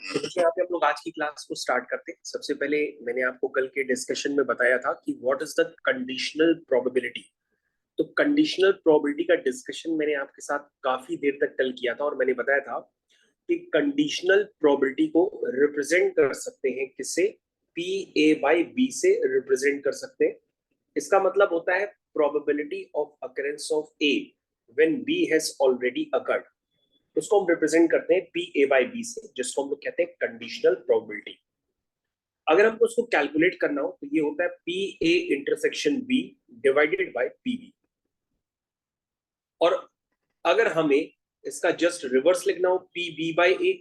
तो बच्चों यहाँ पे हम लोग आज की क्लास को स्टार्ट करते हैं। सबसे पहले मैंने आपको कल के डिस्कशन में बताया था कि what is the conditional probability. तो कंडीशनल प्रोबेबिलिटी का डिस्कशन मैंने आपके साथ काफी देर तक कल किया था और मैंने बताया था कि कंडीशनल प्रोबेबिलिटी को रिप्रेजेंट कर सकते हैं किससे, पी ए बाई बी से रिप्रेजेंट कर सकते हैं। इसका मतलब होता है probability of occurrence of A when B has already occurred. उसको हम रिप्रेजेंट करते हैं पी ए बाई बी से, जिसको हम लोग कहते हैं कंडीशनल प्रोबेबिलिटी। अगर हमको उसको कैलकुलेट करना हो तो ये होता है P A intersection B divided by P B. और अगर हमें इसका जस्ट रिवर्स लिखना हो, P B by A,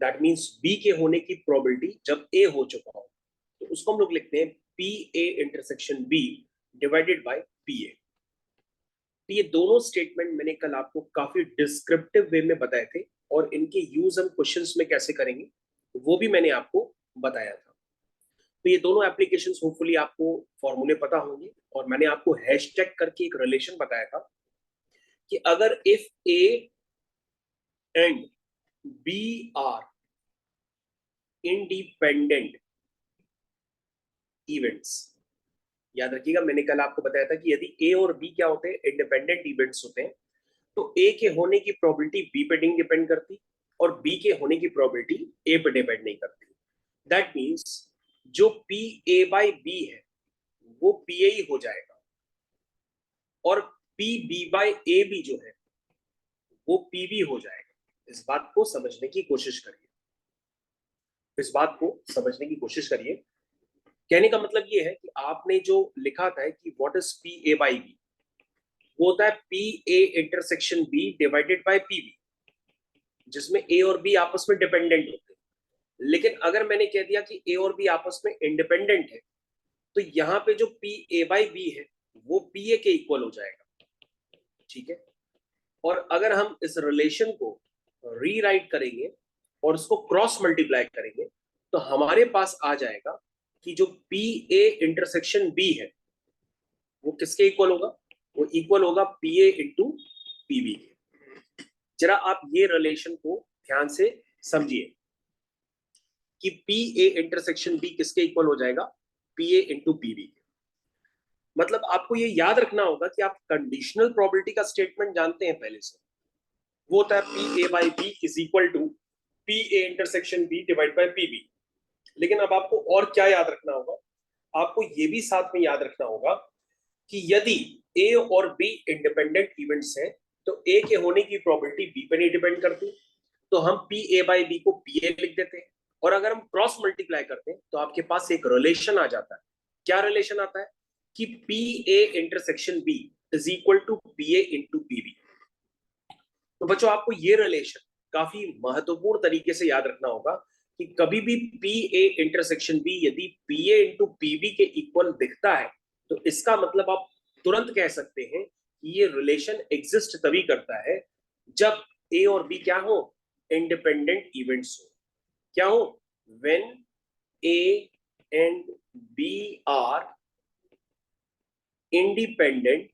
that means B के होने की प्रोबेबिलिटी जब ए हो चुका हो, तो उसको हम लोग लिखते हैं P A intersection B divided by P A. तो ये दोनों स्टेटमेंट मैंने कल आपको काफी डिस्क्रिप्टिव वे में बताए थे और इनके यूज हम क्वेश्चंस में कैसे करेंगे वो भी मैंने आपको बताया था। तो ये दोनों एप्लीकेशंस होपफुली आपको फॉर्मूले पता होंगे और मैंने आपको हैशटैग करके एक रिलेशन बताया था कि अगर if A and B are independent events, याद रखिएगा मैंने कल आपको बताया था कि यदि ए और बी क्या होते हैं, इंडिपेंडेंट इवेंट्स होते हैं, तो ए के होने की प्रोबेबिलिटी बी पे नहीं डिपेंड करती और बी के होने की प्रोबेबिलिटी ए पे डिपेंड नहीं करती। दैट मीन्स जो पी ए बाई बी है वो पी ए ही हो जाएगा और P B by A B जो है वो पी बी हो जाएगा। इस बात को समझने की कोशिश करिए, इस बात को समझने की कोशिश करिए। कहने का मतलब ये है कि आपने जो लिखा था कि what is P A by B, वो होता है P A intersection B divided by P B, जिसमें ए और बी आपस में डिपेंडेंट होते हैं। लेकिन अगर मैंने कह दिया कि ए और बी आपस में इंडिपेंडेंट है, तो यहाँ पे जो पी ए बाई बी है वो पी ए के इक्वल हो जाएगा। ठीक है, और अगर हम इस रिलेशन को रीराइट करेंगे और इसको क्रॉस मल्टीप्लाई करेंगे तो हमारे पास आ जाएगा कि जो पी ए इंटरसेक्शन बी है वो किसके इक्वल होगा, वो इक्वल होगा P A into P B के। जरा आप ये रिलेशन को ध्यान से समझिए कि पी ए इंटरसेक्शन बी किसके इक्वल हो जाएगा, P A into P B. मतलब आपको ये याद रखना होगा कि आप कंडीशनल प्रोबेबिलिटी का स्टेटमेंट जानते हैं पहले से, वो होता है P A by B is equal to P A intersection B divide by P B. लेकिन अब आपको और क्या याद रखना होगा, आपको ये भी साथ में याद रखना होगा कि यदि ए और बी इंडिपेंडेंट इवेंट्स हैं तो ए के होने की प्रोबेबिलिटी बी पे नहीं डिपेंड करती, तो हम पी ए बाई बी को पी ए लिख देते हैं। और अगर हम क्रॉस मल्टीप्लाई करते हैं तो आपके पास एक रिलेशन आ जाता है। क्या रिलेशन आता है कि P A intersection B is equal to P A into P B. तो बच्चों आपको ये रिलेशन काफी महत्वपूर्ण तरीके से याद रखना होगा कि कभी भी पी ए इंटरसेक्शन बी यदि P A into P B के इक्वल दिखता है तो इसका मतलब आप तुरंत कह सकते हैं कि ये रिलेशन एग्जिस्ट तभी करता है जब ए और बी क्या हो, इंडिपेंडेंट इवेंट्स हो। क्या हो, when A and B are independent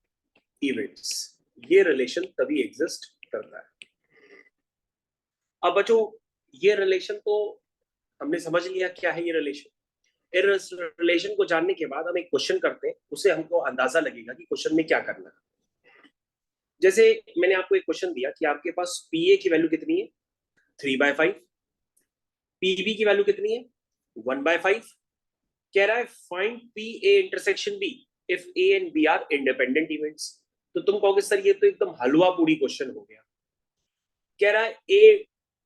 events, ये रिलेशन तभी एग्जिस्ट करता है। अब बच्चों ये रिलेशन तो हमने समझ लिया क्या है ये रिलेशन। इस रिलेशन को जानने के बाद हम एक क्वेश्चन करते हैं, उससे हमको अंदाजा लगेगा कि क्वेश्चन में क्या करना है। जैसे मैंने आपको एक क्वेश्चन दिया कि आपके पास पी ए की वैल्यू कितनी है, 3/5, पीबी की वैल्यू कितनी है, 1/5। कह रहा है find P A intersection B if A and B are independent events. तो तुम कहोगे सर ये तो एकदम हलवा पूरी क्वेश्चन हो गया। कह रहा है ए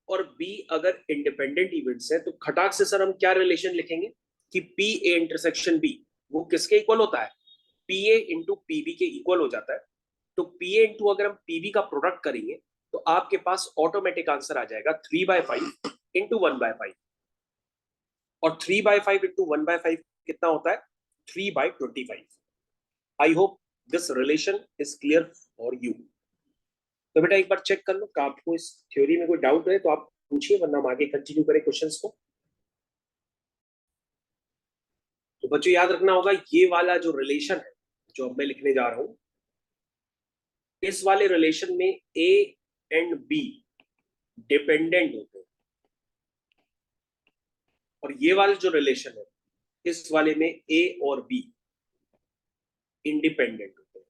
और बी अगर इंडिपेंडेंट इवेंट्स है तो खटाक से सर हम क्या रिलेशन लिखेंगे कि पी ए इंटरसेक्शन बी वो किसके इक्वल होता है, पी ए इंटू पीबी के इक्वल हो जाता है। तो पी ए इंटू अगर हम पीबी का प्रोडक्ट करेंगे तो आपके पास ऑटोमेटिक आंसर आ जाएगा 3/5 इंटू 1/5। और 3/5 इंटू 1/5 कितना होता है, 3/25। I hope this relation is clear for you. तो बेटा एक बार चेक कर लो कि आपको इस थ्योरी में कोई डाउट है तो आप पूछिए, वरना हम आगे कंटिन्यू करें क्वेश्चंस को। तो बच्चों याद रखना होगा ये वाला जो रिलेशन है जो अब मैं लिखने जा रहा हूं, इस वाले रिलेशन में ए एंड बी डिपेंडेंट होते हैं। और ये वाला जो रिलेशन है, इस वाले में ए और बी इंडिपेंडेंट होते हैं।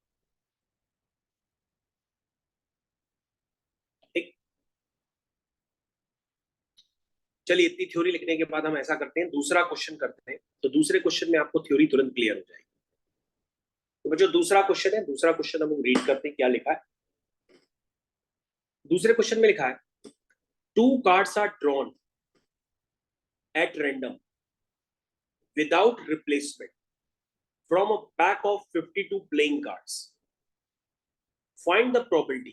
ठीक, चलिए इतनी थ्योरी लिखने के बाद हम ऐसा करते हैं, दूसरा क्वेश्चन करते हैं। तो दूसरे क्वेश्चन में आपको थ्योरी तुरंत क्लियर हो जाएगी। तो जो दूसरा क्वेश्चन है, दूसरा क्वेश्चन हम रीड करते हैं क्या लिखा है। दूसरे क्वेश्चन में लिखा है, two cards are drawn at random without replacement from a pack of 52 playing cards. Find the probability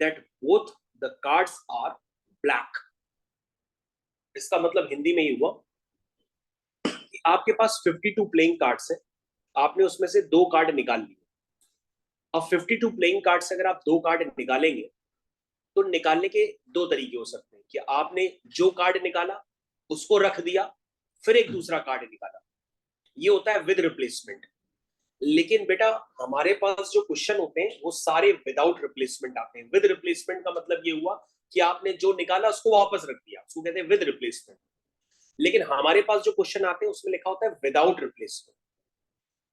that both the cards are black. इसका मतलब हिंदी में ही हुआ कि आपके पास 52 प्लेइंग कार्ड्स हैं, आपने उसमें से 2 कार्ड निकाल लिए। अब 52 प्लेइंग कार्ड से अगर आप 2 कार्ड निकालेंगे तो निकालने के 2 तरीके हो सकते हैं कि आपने जो कार्ड निकाला उसको रख दिया, फिर एक दूसरा कार्ड निकाला, ये होता है विद रिप्लेसमेंट। लेकिन बेटा हमारे पास जो क्वेश्चन होते हैं वो सारे विदाउट रिप्लेसमेंट आते हैं। विद रिप्लेसमेंट का मतलब ये हुआ कि आपने जो निकाला उसको वापस रख दिया, उसको कहते हैं विद रिप्लेसमेंट। लेकिन हमारे पास जो क्वेश्चन आते हैं उसमें लिखा होता है विदाउट रिप्लेसमेंट,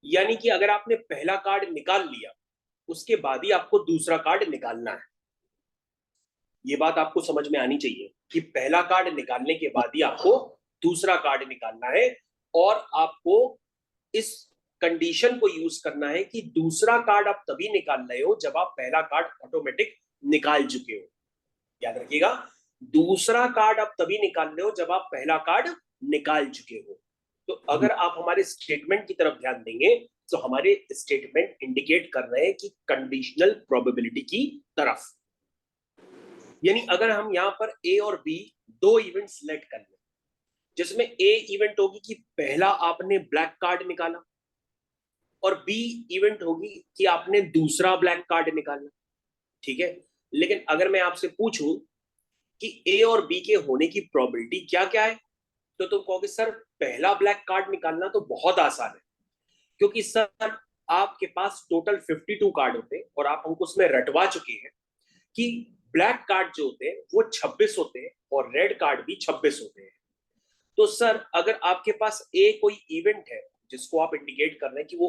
यानी कि अगर आपने पहला कार्ड निकाल लिया उसके बाद ही आपको दूसरा कार्ड निकालना है। ये बात आपको समझ में आनी चाहिए कि पहला कार्ड निकालने के बाद ही आपको दूसरा कार्ड निकालना है, और आपको इस कंडीशन को यूज करना है कि दूसरा कार्ड आप तभी निकाल रहे हो जब आप पहला कार्ड ऑटोमेटिक निकाल चुके हो। याद रखिएगा, दूसरा कार्ड आप तभी निकाल रहे हो जब आप पहला कार्ड निकाल चुके हो। तो अगर आप हमारे स्टेटमेंट की तरफ ध्यान देंगे तो हमारे स्टेटमेंट इंडिकेट कर रहे हैं कि कंडीशनल प्रोबेबिलिटी की तरफ। यानी अगर हम यहां पर ए और बी 2 इवेंट सिलेक्ट कर लें, जिसमें ए इवेंट होगी कि पहला आपने ब्लैक कार्ड निकाला, और बी इवेंट होगी कि आपने दूसरा ब्लैक कार्ड निकालना। ठीक है, लेकिन अगर मैं आपसे पूछूं कि ए और बी के होने की प्रोबेबिलिटी क्या क्या है, तो तुम कहोगे सर पहला ब्लैक कार्ड निकालना तो बहुत आसान है, क्योंकि सर आपके पास टोटल 52 कार्ड होते हैं और आप हमको उसमें रटवा चुके हैं कि ब्लैक कार्ड जो होते हैं वो 26 होते हैं और रेड कार्ड भी 26 होते हैं। तो सर अगर आपके पास ए कोई इवेंट है जिसको आप इंडिकेट कर रहे हैं कि वो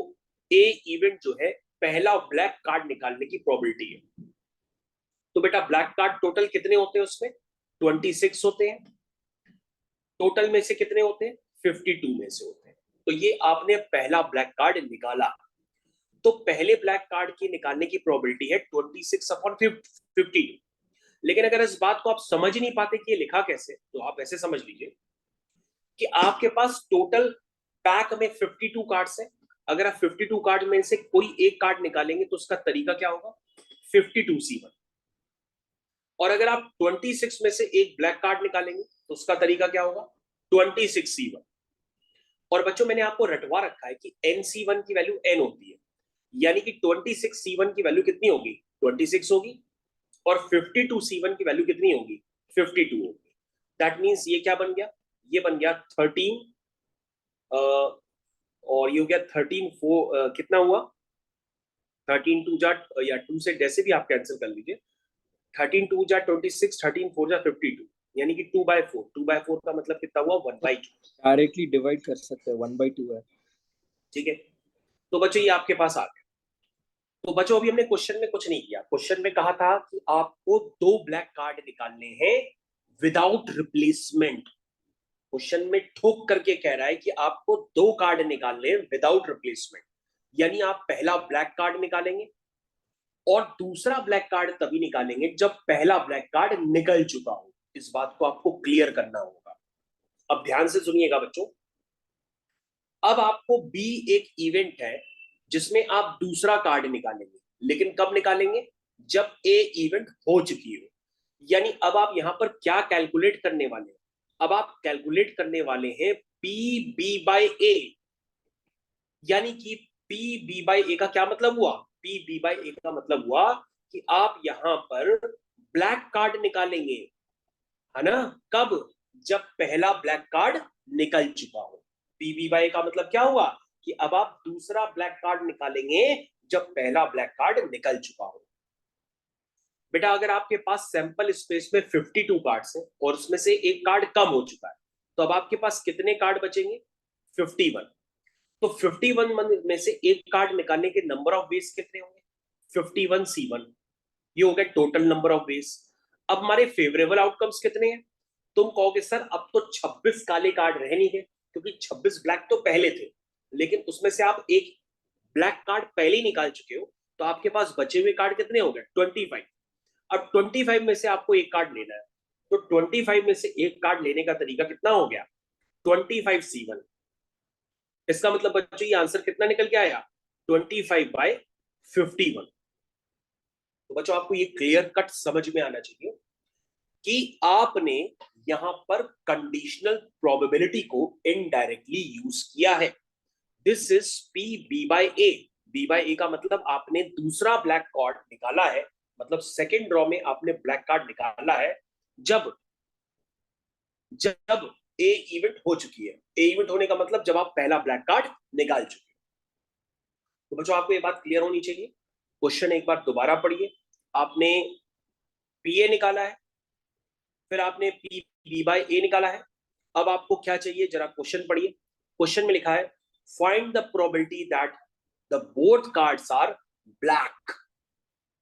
ए इवेंट जो है पहला ब्लैक कार्ड निकालने की प्रोबेबिलिटी है, तो बेटा ब्लैक कार्ड टोटल कितने होते हैं उसमें 26 होते हैं। टोटल में से कितने होते हैं 52 में से होते हैं। तो ये आपने पहला ब्लैक कार्ड निकाला, तो पहले ब्लैक कार्ड की निकालने की प्रोबेबिलिटी है 26/52। लेकिन अगर इस बात को आप समझ नहीं पाते कि ये लिखा कैसे, तो आप ऐसे समझ लीजिए कि आपके पास टोटल पैक में 52 कार्ड्स हैं। अगर आप 52 कार्ड में से कोई एक कार्ड निकालेंगे तो उसका तरीका क्या होगा 52C1, और अगर आप 26 में से एक ब्लैक कार्ड निकालेंगे तो उसका तरीका क्या होगा 26C1। और बच्चों मैंने आपको रटवा रखा है कि NC1 की वैल्यू n होती है, यानी कि 26C1 की वैल्यू कितनी होगी 26 होगी, और 52C1 की वैल्यू कितनी होगी 52 होगी। दैट मीन्स ये क्या बन गया, ये बन गया 13, और ये हो गया 13 कितना हुआ 13 2 जा, या 2 से जैसे भी आप कैंसिल कर लीजिए, 13 2 जा 26, 13 4 जा 52, यानी कि 2/4। 2/4 का मतलब कितना हुआ 1/2। डायरेक्टली डिवाइड कर सकते हैं 1/2 है। ठीक है, तो बच्चों ये आपके पास आ गया। तो बच्चों अभी हमने क्वेश्चन में कुछ नहीं किया। क्वेश्चन में कहा था कि आपको 2 ब्लैक कार्ड निकालने हैं विदाउट रिप्लेसमेंट। क्वेश्चन में ठोक करके कह रहा है कि आपको 2 कार्ड निकालने हैं विदाउट रिप्लेसमेंट, यानी आप पहला ब्लैक कार्ड निकालेंगे और दूसरा ब्लैक कार्ड तभी निकालेंगे जब पहला ब्लैक कार्ड निकल चुका हो। इस बात को आपको क्लियर करना होगा। अब ध्यान से सुनिएगा बच्चों, अब आपको बी एक इवेंट है जिसमें आप दूसरा कार्ड निकालेंगे, लेकिन कब निकालेंगे जब ए इवेंट हो चुकी हो। यानी अब आप यहां पर क्या कैलकुलेट करने वाले हैं, अब आप कैलकुलेट करने वाले हैं पी बी बाई ए। यानी कि पी बी बाई ए का क्या मतलब हुआ, पी बी बाई ए का मतलब हुआ कि आप यहां पर ब्लैक कार्ड निकालेंगे, है ना। कब, जब पहला ब्लैक कार्ड निकल चुका हो। पी बी बाई ए का मतलब क्या हुआ कि अब आप दूसरा ब्लैक कार्ड निकालेंगे जब पहला ब्लैक कार्ड निकल चुका हो। बेटा अगर आपके पास सैंपल स्पेस में 52 कार्ड्स हैं और उसमें से एक कार्ड कम हो चुका है, तो अब आपके पास कितने कार्ड बचेंगे? 51। तो 51 में से एक कार्ड निकालने के नंबर ऑफ वेज कितने होंगे? 51C1। ये हो गया टोटल नंबर ऑफ वेज। अब हमारे फेवरेबल आउटकम्स कितने हैं? तुम कहोगे सर अब तो 26 काले कार्ड रह नहीं गए, क्योंकि 26 ब्लैक तो पहले थे, लेकिन उसमें से आप एक ब्लैक कार्ड पहले ही निकाल चुके हो, तो आपके पास बचे हुए कार्ड कितने हो गए? 25। अब 25 में से आपको एक कार्ड लेना है, तो 25 में से एक कार्ड लेने का तरीका कितना हो गया? 25C1। इसका मतलब बच्चों ये आंसर कितना निकल के आया? 25/51। तो बच्चों आपको ये क्लियर कट समझ में आना चाहिए कि आपने यहां पर कंडीशनल प्रोबेबिलिटी को इनडायरेक्टली यूज किया है। This is P B by A. B by A का मतलब आपने दूसरा ब्लैक कार्ड निकाला है, मतलब सेकेंड ड्रॉ में आपने ब्लैक कार्ड निकाला है जब जब ए इवेंट हो चुकी है। ए इवेंट होने का मतलब जब आप पहला ब्लैक कार्ड निकाल चुके हैं। तो बच्चों आपको ये बात क्लियर होनी चाहिए। क्वेश्चन एक बार दोबारा पढ़िए। आपने पी ए निकाला है, फिर आपने पी बी बाई ए निकाला है। अब आपको क्या चाहिए, जरा क्वेश्चन पढ़िए। क्वेश्चन में लिखा है find the probability that the both cards are black.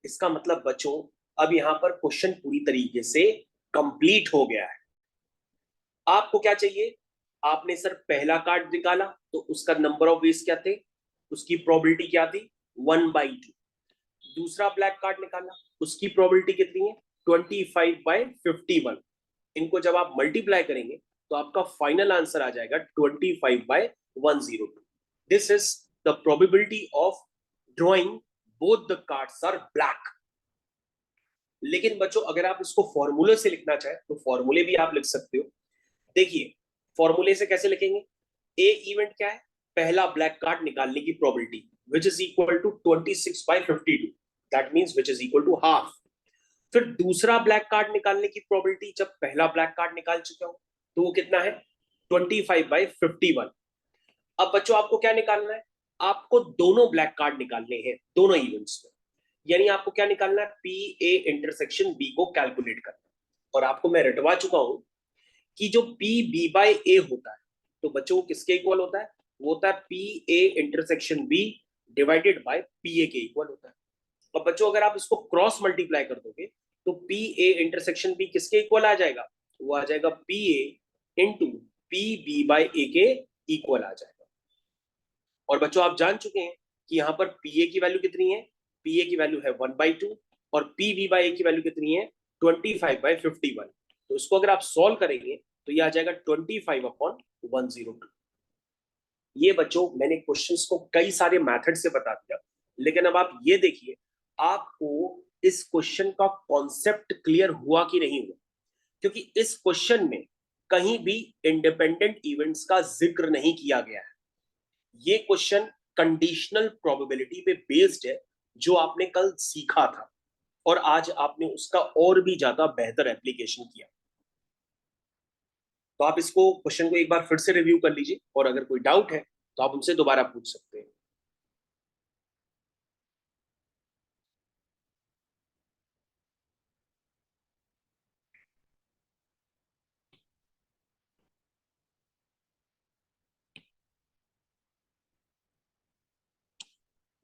इसका मतलब बच्चों अब यहां पर क्वेश्चन पूरी तरीके से कंप्लीट हो गया है। आपको क्या चाहिए? आपने सर पहला कार्ड निकाला तो उसका नंबर ऑफ वेज क्या थे, उसकी प्रोबेबिलिटी क्या थी? 1/2। दूसरा ब्लैक कार्ड निकाला, उसकी प्रोबेबिलिटी कितनी है? 25/51। इनको जब आप मल्टीप्लाई करेंगे तो आपका फाइनल आंसर आ जाएगा 25/102। This is the probability of drawing both the cards are black. लेकिन बच्चों अगर आप इसको फॉर्मूले से लिखना चाहें तो फॉर्मूले भी आप लिख सकते हो। देखिए फॉर्मूले से कैसे लिखेंगे? ए इवेंट क्या है? पहला ब्लैक कार्ड निकालने की probability which is equal to 26/52। That means which is equal to half. फिर दूसरा ब्लैक कार्ड निकालने की प्रोबेबिलिटी जब पहला ब्लैक कार्ड निकाल चुका हो तो वो कितना है? 25/51। अब बच्चों आपको क्या निकालना है? आपको दोनों ब्लैक कार्ड निकालने हैं दोनों इवेंट्स में। यानी आपको क्या निकालना है? पी ए इंटरसेक्शन बी को कैलकुलेट करना। और आपको मैं रटवा चुका हूं कि जो पी बी बाई ए होता है तो बच्चों वो किसके इक्वल होता है? वो होता है P A intersection B divided by P A के इक्वल होता है। और बच्चों अगर आप इसको क्रॉस मल्टीप्लाई कर दोगे तो पी ए इंटरसेक्शन बी किसके इक्वल आ जाएगा? वो आ जाएगा P A into P B by A के इक्वल आ जाएगा। और बच्चों आप जान चुके हैं कि यहाँ पर पी ए की वैल्यू कितनी है? पी ए की वैल्यू है 1/2 और पी बी बाई ए की वैल्यू कितनी है? 25/51। तो इसको अगर आप सॉल्व करेंगे तो ये आ जाएगा 25/102। ये बच्चों मैंने क्वेश्चंस को कई सारे मेथड से बता दिया, लेकिन अब आप ये देखिए आपको इस क्वेश्चन का कॉन्सेप्ट क्लियर हुआ कि नहीं हुआ। क्योंकि इस क्वेश्चन में कहीं भी इंडिपेंडेंट इवेंट्स का जिक्र नहीं किया गया है। ये क्वेश्चन कंडीशनल प्रोबेबिलिटी पे बेस्ड है जो आपने कल सीखा था, और आज आपने उसका और भी ज्यादा बेहतर एप्लीकेशन किया। तो आप इसको क्वेश्चन को एक बार फिर से रिव्यू कर लीजिए, और अगर कोई डाउट है तो आप उनसे दोबारा पूछ सकते हैं।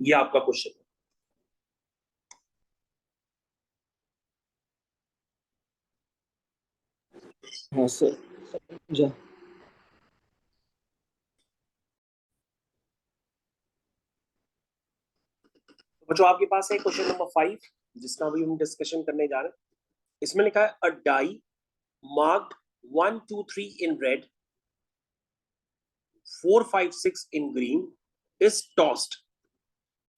ये आपका क्वेश्चन है। हाँ सर। जा तो बच्चों आपके पास है क्वेश्चन नंबर 5, जिसका अभी हम डिस्कशन करने जा रहे हैं। इसमें लिखा है a die marked 1 2 3 in red 4 5 6 in green is tossed.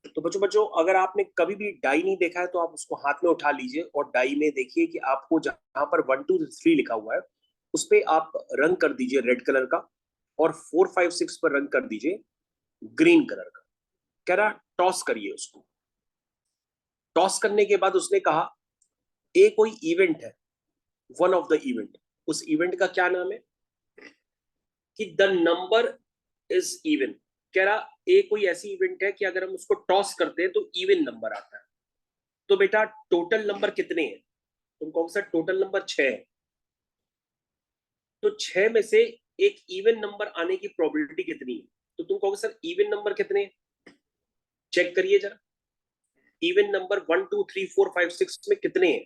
तो बच्चों बच्चों अगर आपने कभी भी डाई नहीं देखा है तो आप उसको हाथ में उठा लीजिए और डाई में देखिए कि आपको जहां पर 1 2 3 लिखा हुआ है उस पर आप रंग कर दीजिए रेड कलर का, और 4 5 6 पर रंग कर दीजिए ग्रीन कलर का। कह रहा टॉस करिए उसको। टॉस करने के बाद उसने कहा ए कोई इवेंट है, वन ऑफ द इवेंट। उस इवेंट का क्या नाम है? कि द नंबर इज इवन। कह रहा ए कोई ऐसी इवेंट है कि अगर हम उसको टॉस करते हैं तो इवन नंबर आता है। तो बेटा टोटल नंबर कितने हैं? तुम कहोगे सर टोटल नंबर 6 है। तो 6 में से एक इवन नंबर आने की प्रोबेबिलिटी कितनी है? तो तुम कहोगे सर इवन नंबर कितने हैं? चेक करिए जरा, इवन नंबर 1 2 3 4 5 6 में कितने हैं?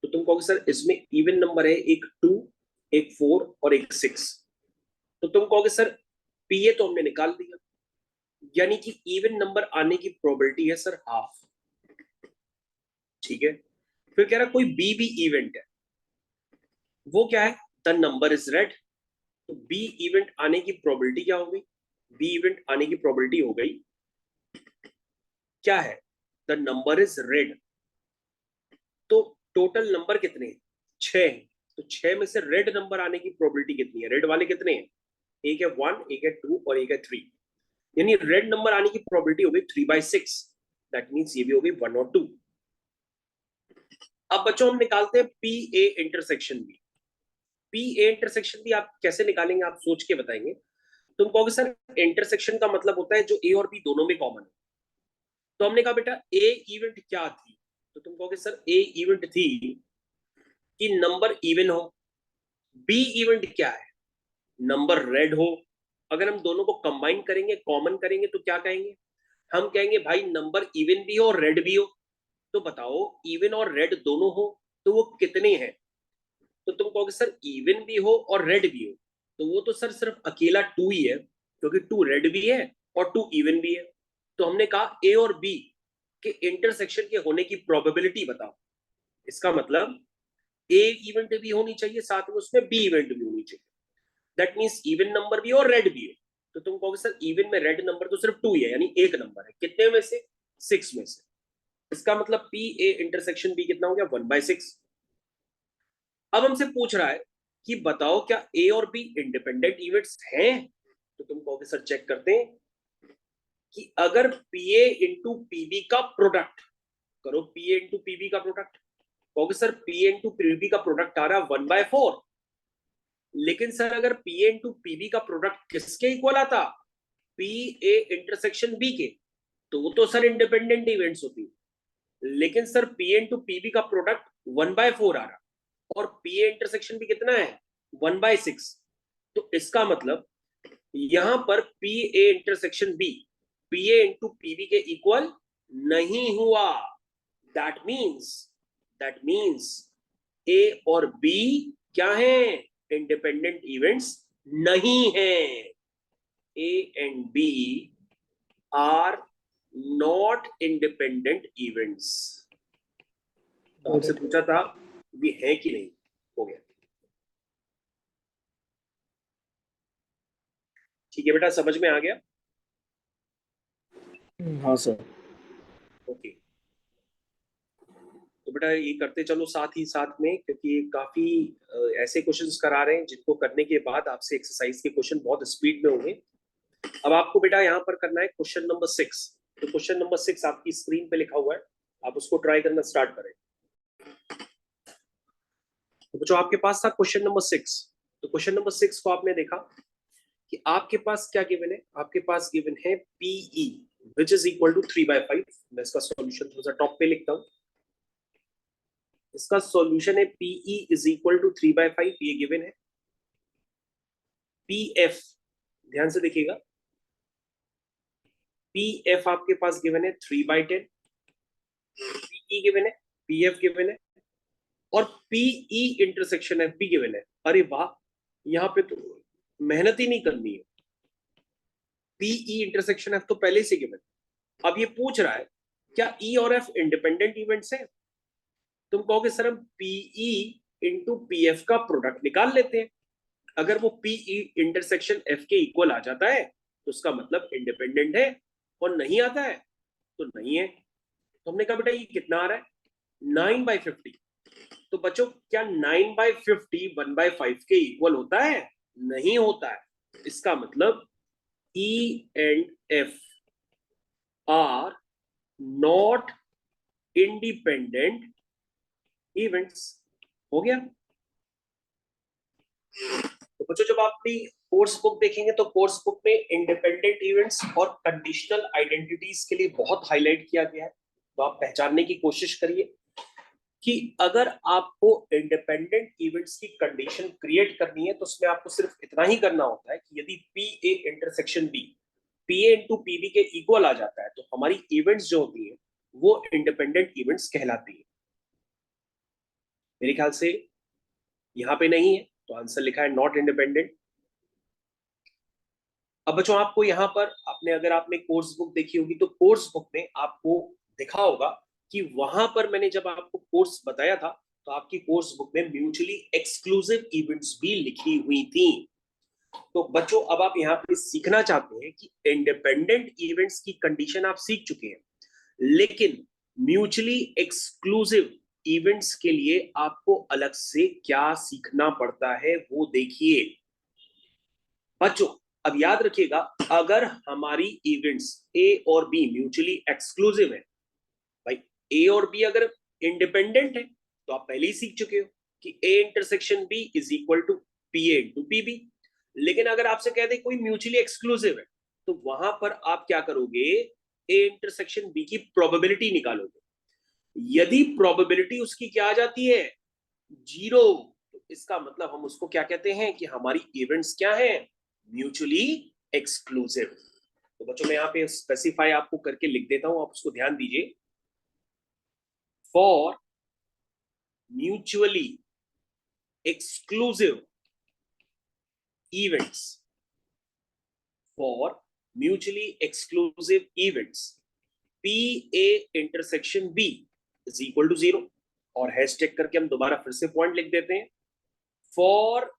तो तुम कहोगे सर इसमें इवन नंबर है एक 2, एक 4 और एक 6। तो तुम कहोगे सर पीए तो हमने निकाल दिया, यानी कि इवन नंबर आने की प्रोबेबिलिटी है सर हाफ। ठीक है, फिर कह रहा कोई बी भी इवेंट है, वो क्या है? The number is red. तो बी इवेंट आने की प्रोबेबिलिटी क्या हो गई? बी इवेंट आने की प्रोबेबिलिटी हो गई क्या है? The number is red. तो टोटल नंबर कितने हैं? 6। तो 6 में से रेड नंबर आने की प्रोबेबिलिटी कितनी है? रेड वाले कितने हैं? एक है 1, एक है 2 और एक है 3, यानी रेड नंबर आने की प्रोबेबिलिटी हो गई 3/6। दैट मीन्स ये भी हो गई 1 और 2। अब बच्चों हम निकालते हैं P A intersection B. P A intersection B आप कैसे निकालेंगे? आप सोच के बताएंगे। तुम कहोगे सर इंटरसेक्शन का मतलब होता है जो ए और बी दोनों में कॉमन है। तो हमने कहा बेटा ए इवेंट क्या थी? तो तुम कहोगे सर ए इवेंट थी कि नंबर इवन हो। बी इवेंट क्या है? नंबर रेड हो। अगर हम दोनों को कंबाइन करेंगे, कॉमन करेंगे, तो क्या कहेंगे? हम कहेंगे भाई नंबर इवन भी हो और रेड भी हो। तो बताओ इवन और रेड दोनों हो तो वो कितने हैं? तो तुम कहोगे सर इवन भी हो और रेड भी हो, तो वो तो सर सिर्फ अकेला 2 ही है, क्योंकि 2 रेड भी है और 2 इवन भी है। तो हमने कहा ए और बी के इंटरसेक्शन के होने की प्रोबेबिलिटी बताओ। इसका मतलब ए इवेंट भी होनी चाहिए, साथ में उसमें बी इवेंट भी होनी चाहिए। दैट मीन्स इवन नंबर भी और रेड भी हो। तो तुम कहोगे सर इवन में रेड नंबर तो सिर्फ 2 ही है, यानी एक नंबर है। कितने में से? 6 में से। इसका मतलब पी ए इंटरसेक्शन बी कितना हो गया? 1/6। अब हमसे पूछ रहा है कि बताओ क्या ए और बी इंडिपेंडेंट इवेंट्स हैं? तो तुम कहोगे सर चेक करते हैं कि अगर पी ए इंटू पीबी का प्रोडक्ट करो, पी ए इंटू पीबी का प्रोडक्ट, कहोगे sir P A into PB का प्रोडक्ट आ रहा है 1/4। लेकिन सर अगर पी ए इंटू पीबी का प्रोडक्ट किसके इक्वल आता? पी ए इंटरसेक्शन बी के, तो वो तो सर इंडिपेंडेंट इवेंट्स होती। लेकिन sir P A into PB का प्रोडक्ट 1/4 आ रहा और पी ए इंटरसेक्शन भी कितना है? 1/6। तो इसका मतलब यहां पर P A intersection B P A into PB के इक्वल नहीं हुआ। दैट मीन्स ए और बी क्या है? इंडिपेंडेंट इवेंट्स नहीं है। A and B are not independent events. तो आपसे पूछा था ये है कि नहीं, हो गया। ठीक है बेटा, समझ में आ गया? हाँ सर। ओके, तो बेटा ये करते चलो साथ ही साथ में, क्योंकि काफी ऐसे क्वेश्चंस करा रहे हैं जिनको करने के बाद आपसे एक्सरसाइज के क्वेश्चन बहुत स्पीड में होंगे। अब आपको बेटा यहाँ पर करना है क्वेश्चन नंबर 6। तो क्वेश्चन नंबर 6 आपकी स्क्रीन पे लिखा हुआ है, आप उसको ट्राई करना स्टार्ट करें। तो बच्चों आपके पास था क्वेश्चन नंबर 6। तो क्वेश्चन नंबर 6 को आपने देखा कि आपके पास क्या गिवन है? आपके पास गिवन है PE which is equal to 3/5। मैं इसका सॉल्यूशन थोड़ा सा टॉप पे लिखता हूँ। इसका सॉल्यूशन है पीई इज इक्वल टू 3/5, ये गिवन है। पीएफ, ध्यान से देखिएगा, पीएफ आपके पास गिवन है 3/10। पीई गिवन है, पीएफ गिवन है और पीई इंटरसेक्शन एफ भी गिवन है। अरे वाह, यहाँ पे तो मेहनत ही नहीं करनी है। पीई इंटरसेक्शन एफ तो पहले से गिवन। अब ये पूछ रहा है क्या ई और एफ इंडिपेंडेंट इवेंट्स हैं? तुम कहोगे सर हम पीई इंटू पीएफ का प्रोडक्ट निकाल लेते हैं। अगर वो पीई इंटरसेक्शन एफ के इक्वल आ जाता है तो उसका मतलब इंडिपेंडेंट है, और नहीं आता है तो नहीं है। तो हमने कहा बेटा ये कितना आ रहा है? 9/50। तो बच्चों क्या 9/50 1/5 के इक्वल होता है? नहीं होता है। इसका मतलब E and F R not independent events. हो गया। तो बच्चों जब आप अपनी कोर्स बुक देखेंगे तो कोर्स बुक में इंडिपेंडेंट इवेंट्स और कंडीशनल आइडेंटिटीज के लिए बहुत हाईलाइट किया गया है, तो आप पहचानने की कोशिश करिए। कि अगर आपको इंडिपेंडेंट इवेंट्स की कंडीशन क्रिएट करनी है तो उसमें आपको सिर्फ इतना ही करना होता है कि यदि P A intersection B P A into P B के इक्वल आ जाता है तो हमारी इवेंट्स जो होती है वो इंडिपेंडेंट इवेंट्स कहलाती है। मेरे ख्याल से यहां पे नहीं है तो आंसर लिखा है नॉट इंडिपेंडेंट। अब बच्चों आपको यहाँ पर आपने अगर आपने कोर्स बुक देखी होगी तो कोर्स बुक में आपको दिखा होगा कि वहां पर मैंने जब आपको कोर्स बताया था तो आपकी कोर्स बुक में म्यूचुअली एक्सक्लूसिव इवेंट्स भी लिखी हुई थी। तो बच्चों अब आप यहाँ पे सीखना चाहते हैं कि इंडिपेंडेंट इवेंट्स की कंडीशन आप सीख चुके हैं, लेकिन म्यूचुअली एक्सक्लूसिव इवेंट्स के लिए आपको अलग से क्या सीखना पड़ता है वो देखिए। बच्चों अब याद रखिएगा, अगर हमारी इवेंट्स ए और बी म्यूचुअली एक्सक्लूसिव है, भाई ए और बी अगर इंडिपेंडेंट है तो आप पहले ही सीख चुके हो कि A intersection B is equal to P A into P B. लेकिन अगर आपसे कह दे कोई म्यूचुअली एक्सक्लूसिव है तो वहां पर आप क्या करोगे, ए इंटरसेक्शन बी की प्रोबेबिलिटी निकालोगे। यदि प्रोबेबिलिटी उसकी क्या आ जाती है, जीरो, तो इसका मतलब हम उसको क्या कहते हैं कि हमारी इवेंट्स क्या है, म्यूचुअली एक्सक्लूसिव। तो बच्चों मैं यहाँ पे स्पेसिफाई आपको करके लिख देता हूं, आप उसको ध्यान दीजिए। For mutually exclusive events, for mutually exclusive events P A intersection B is equal to zero. और हैशटैग करके हम दोबारा फिर से पॉइंट लिख देते हैं, for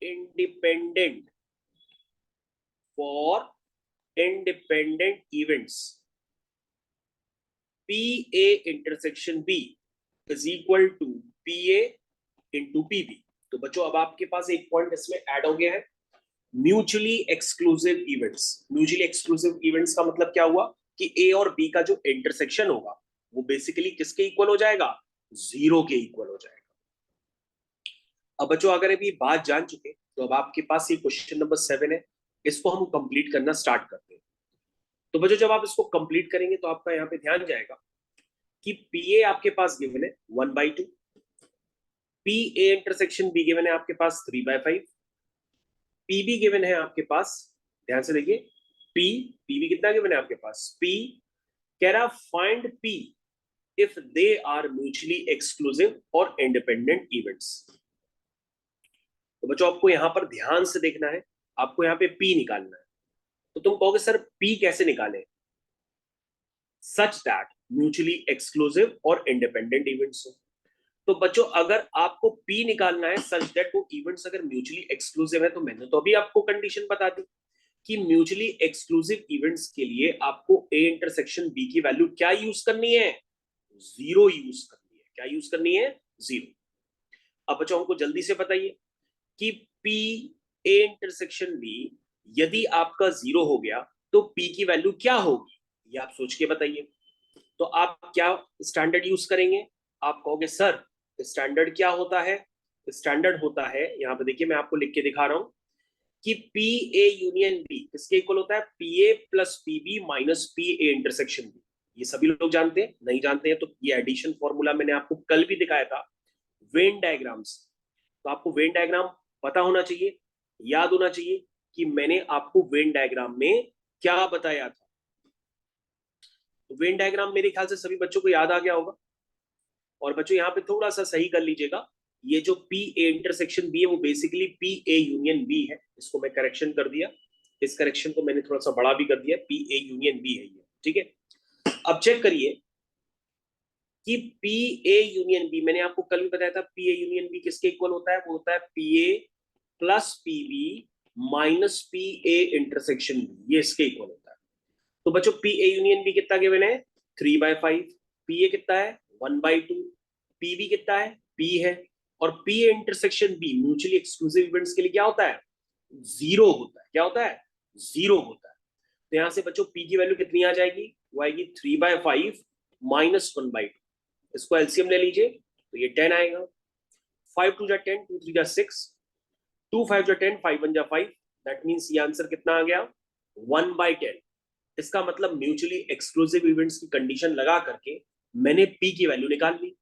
independent, for independent events PA intersection B is equal to PA into PB। तो बच्चों अब आपके पास एक पॉइंट इसमें ऐड हो गया है, mutually exclusive events. Mutually exclusive events का मतलब क्या हुआ कि ए और बी का जो इंटरसेक्शन होगा वो बेसिकली किसके इक्वल हो जाएगा, जीरो के इक्वल हो जाएगा। अब बच्चों अगर अभी बात जान चुके तो अब आपके पास ये क्वेश्चन नंबर 7 है, इसको हम कंप्लीट करना स्टार्ट करते हैं। तो बच्चों जब आप इसको कंप्लीट करेंगे तो आपका यहाँ पे ध्यान जाएगा कि पी ए आपके पास गिवन है 1/2, P A intersection B given है आपके पास 3/5, पी बी गिवन है आपके पास, ध्यान से देखिए, पी पी बी कितना गिवन है आपके पास, पी कह रहा find P if they are mutually exclusive और इंडिपेंडेंट इवेंट्स। तो बच्चों आपको यहां पर ध्यान से देखना है, आपको यहाँ पे पी निकालना है। तो तुम कहोगे सर पी कैसे निकाले, सच दैट म्यूचुअली एक्सक्लूसिव और इंडिपेंडेंट इवेंट्स हो। तो बच्चों अगर आपको पी निकालना है सच दैट वो इवेंट्स अगर म्यूचुअली एक्सक्लूसिव है, तो मैंने तो अभी आपको कंडीशन बता दी कि म्यूचुअली एक्सक्लूसिव इवेंट्स के लिए आपको ए इंटरसेक्शन बी की वैल्यू क्या यूज करनी है, जीरो यूज करनी है। क्या यूज करनी है, जीरो। अब बच्चों हमको जल्दी से बताइए कि पी ए इंटरसेक्शन बी यदि आपका जीरो हो गया तो पी की वैल्यू क्या होगी, ये आप सोच के बताइए। तो आप क्या स्टैंडर्ड यूज करेंगे, आप कहोगे सर स्टैंडर्ड क्या होता है, स्टैंडर्ड होता है, यहां पे देखिए मैं आपको लिख के दिखा रहा हूं कि पी ए यूनियन बी किसके इक्वल होता है, P A plus P B minus P A intersection B. ये सभी लोग जानते हैं, नहीं जानते हैं तो ये एडिशन फॉर्मूला मैंने आपको कल भी दिखाया था वेन डायग्राम्स। तो आपको वेन डायग्राम पता होना चाहिए, याद होना चाहिए कि मैंने आपको वेन डायग्राम में क्या बताया था। तो वेन डायग्राम मेरे ख्याल से सभी बच्चों को याद आ गया होगा। और बच्चों यहाँ पे थोड़ा सा सही कर लीजिएगा, ये जो पी ए इंटरसेक्शन बी है वो basically P A union B है, इसको मैं करेक्शन कर दिया, इस करेक्शन को मैंने थोड़ा सा बड़ा भी कर दिया, पी ए यूनियन बी है ये, ठीक है। अब चेक करिए कि पी ए यूनियन बी, मैंने आपको कल भी बताया था पी ए यूनियन बी किसके इक्वल होता है, वो होता है P A plus P B minus P A intersection B, ये इसके इक्वल होता है। तो बच्चों पी ए यूनियन बी कितना गिवन है, 3/5, पी ए कितना है 1/2, पी बी कितना है पी है, और P A intersection B mutually exclusive events के लिए क्या होता है, जीरो होता है। क्या होता है, जीरो होता है। तो यहां से बच्चों पी की वैल्यू कितनी आ जाएगी, वो आएगी 3/5 माइनस 1/2। इसको एलसीएम ले लीजिए तो ये 10 आएगा, 5 2 जा 10, 2 3 जा 6, 2 5 जा 10, 5 1 जा 5, दैट मींस ये आंसर कितना आ गया 1/10। इसका मतलब म्यूचुअली एक्सक्लूसिव इवेंट्स की कंडीशन लगा करके मैंने पी की वैल्यू निकाल ली।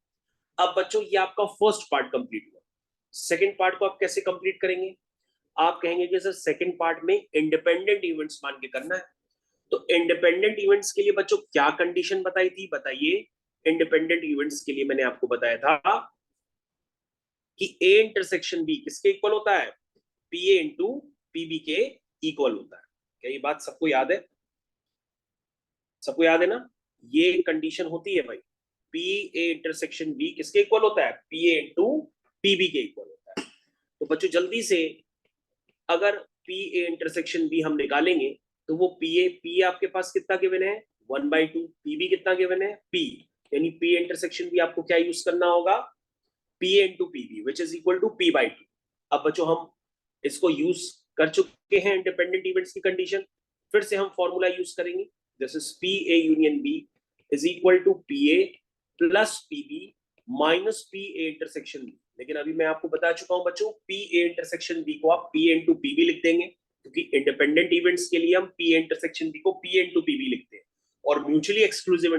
अब बच्चों ये आपका फर्स्ट पार्ट कंप्लीट हुआ। सेकंड पार्ट को आप कैसे कंप्लीट करेंगे? आप कहेंगे कि सर सेकंड पार्ट में इंडिपेंडेंट इवेंट्स मान के करना है। तो इंडिपेंडेंट इवेंट्स के लिए बच्चों क्या कंडीशन बताई थी, बताइए। इंडिपेंडेंट इवेंट्स के लिए मैंने आपको बताया था कि ए इंटरसेक्शन बी किसके इक्वल होता है? पी ए इंटू पीबी के इक्वल होता है। क्या ये बात सबको याद है? सबको याद है ना? ये कंडीशन होती है भाई, पी ए इंटरसेक्शन बी किसके इक्वल होता है? पी ए इंटू पीबी के इक्वल होता है। तो बच्चों जल्दी से अगर पी ए इंटरसेक्शन बी हम निकालेंगे तो वो पी आपके पास कितना गिवन है? 1/2। पीबी कितना गिवन है? पी। यानी पी इंटरसेक्शन बी आपको क्या यूज करना होगा? P A into PB which is equal to p/2। अब बच्चों हम इसको यूज कर चुके हैं इंडिपेंडेंट इवेंट्स की कंडीशन, फिर से हम फॉर्मूला यूज करेंगे। This is P A union B is equal to P A plus PB minus P A intersection B. लेकिन अभी मैं आपको बता चुका हूं बच्चों, पी ए इंटरसेक्शन बी को आप पी ए इंटू पीबी लिख देंगे, क्योंकि इंडिपेंडेंट इवेंट्स के लिए हम पी ए इंटरसेक्शन बी को पी ए इंटू पीबी लिखते हैं, और म्यूचुअली एक्सक्लूसिव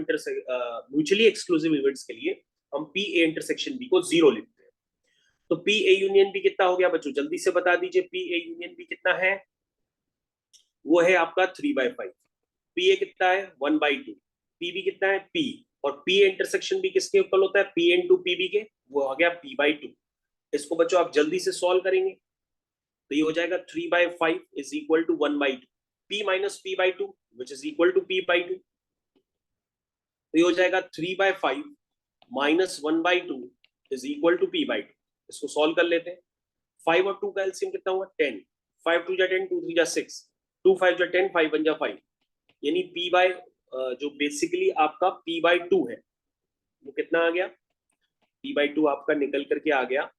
इवेंट्स के लिए हम पी ए इंटरसेक्शन बी को 0 लिखते हैं। तो पी ए यूनियन बी कितना हो गया बच्चों? जल्दी से बता दीजिए, पी ए यूनियन बी कितना है? वो है आपका 3/5। पी ए कितना है? 1/2। पीबी कितना है? पी। और पी ए इंटरसेक्शन बी किसके इक्वल होता है? पी इंटू पीबी के, वो आ गया p/2। इसको बच्चों आप जल्दी से सॉल्व करेंगे तो ये हो जाएगा 3/5 is equal to 1/2, p minus p/2 which is equal to p/2। तो ये हो जाएगा 3/5 minus 1/2 is equal to p/2। इसको सॉल्व कर लेते हैं। 5 और 2 का एलसीएम कितना हुआ? 10। 5 2 जा 10, 2 3 जा 6, 2 5 जा 10, 5 1 जा 5। यानी p बाय जो बेसिकली आपका p/2 है वो कितना आ गया? p/2 आपका निकल करके आ गया